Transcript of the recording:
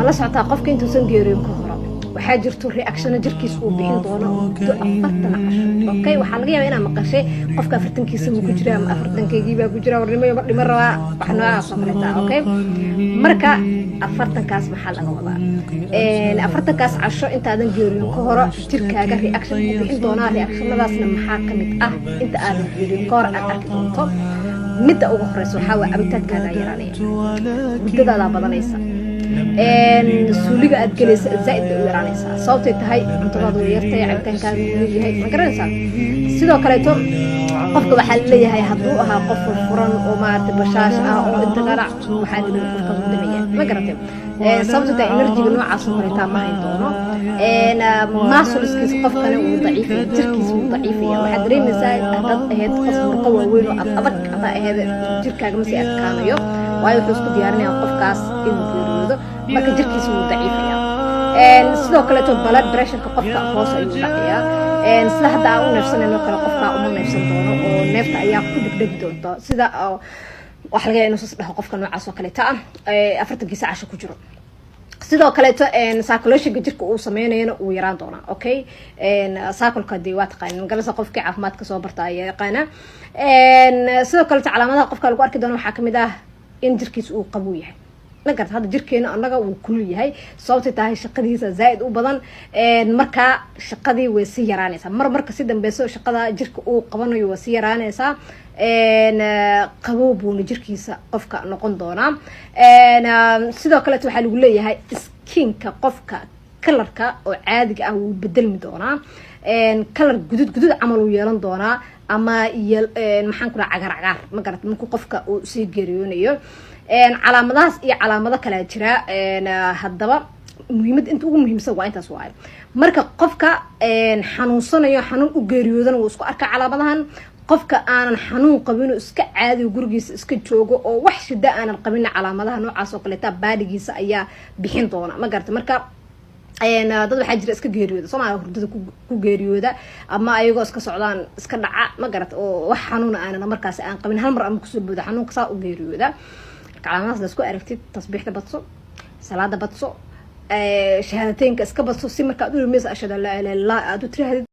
la socotaa qofka intuusan geerin ka hor waxaa jirto reaction jirkiisa uu bixin doono muddo 40 casho okay waxaa laga yaabaa inaad maqashay qofka 40kiisa uu ku jira ama 40keegii baa ku jira warnimo dhimo rabaa wax noocaas oo kale taa okay marka 40kaas maxaa laga wadaa 40kaas casho intaadan geerin ka hor jirkaaga reaction uu bixin doona reactionadaasna maxaa ka mid ah inta aad geerin ka hor aad arki doonto midda ugu horeysa waxaa waa cabitaadkaaga yaraanaya muddadaada badanaysa suuliga aad galaysa zaid u yaraanaysa sababtay tahay cuntadaadu way yartay cabitaankaaga uu leeyahay ma garanaysaa sidoo kaleeto qofka waxaa leeyahay hadduu ahaa qof furan oo maaragtay bashaash ah oo inta garac waxaa leeyahay qofka uu dhameeyaa ma garatay sababtoo tahay enerjiga noocaas oo kaleetaa ma hayn doono muscleskiisa qofkana uu daciifay jirkiisa uu daciifaya waxaad dareemaysaa haddaad ahayd qof murqo waaweyn oo adag haddaa ahayd jirkaaga ma sii adkaanayo waayo wuxuu isku diyaarinayaa qofkaas inuu geeriyoodo marka jirkiisa uu daciifaya sidoo kaleeto blood pressure qofka hoos ayuu dhacayaa sida hadda aan u neefsanayno kale qofka uma neefsan doono oo neefta ayaa ku degdegi doonta sida wax laga inuu soo dhaxo qofka noocaas oo kale taa 40 saac ku jiro sidoo kaleeto psychological jirka uu sameeyayna uu yaraan doona okay cycle-ka waa taqaan galasa qofka caafimaadka soo barta ay yaqaana sidoo kaleeto calaamadaha qofka lagu arki doono waxa kamid ah in jirkiisa uu qabow yahay ma garta hadda jirkeena anaga uu kulul yahay sababtay tahay shaqadiisa zaid u badan marka shaqadii way si yaraanaysaa marka si dambeeso shaqada jirka uu qabanayo way si yaraanaysaa qabow buu jirkiisa qofka noqon doona sidoo kale waxa lagu leeyahay skinka qofka kalarka oo caadiga ah uu bedelmi doonaa kalar gudud camal uu yeelan doonaa ama maxaan ku raacay cagaar ma garata markuu qofka uu sii geeriyoonayo calaamadahaas iyo calaamado kale jira haddaba muhiimad inta ugu muhiimsan waa intaas waaye marka qofka xanuunsanayo xanuun u geeriyoodana uu isku arka calaamadahan qofka aanan xanuun qabin iska caadi gurigiisa iska joogo oo wax shida aanan qabin calaamadaha noocaas oo kale taa baadigiisa ayaa bixin doona ma garata marka dad waxaa jira iska geeriyooda Soomaaliya hurdada ku geeriyooda ama ayagoo iska socdaan iska dhaca ma garata oo wax xanuun aanan markaas aan qabin hal mar ama kusoo booda xanuunka saa u geeriyooda calaamadaas la isku aragtid tasbiixda badso salaada badso shahaadateynka iska badso si marka aad u rumayso ashhadu an laa ilaaha illa allah aad u tiraahdo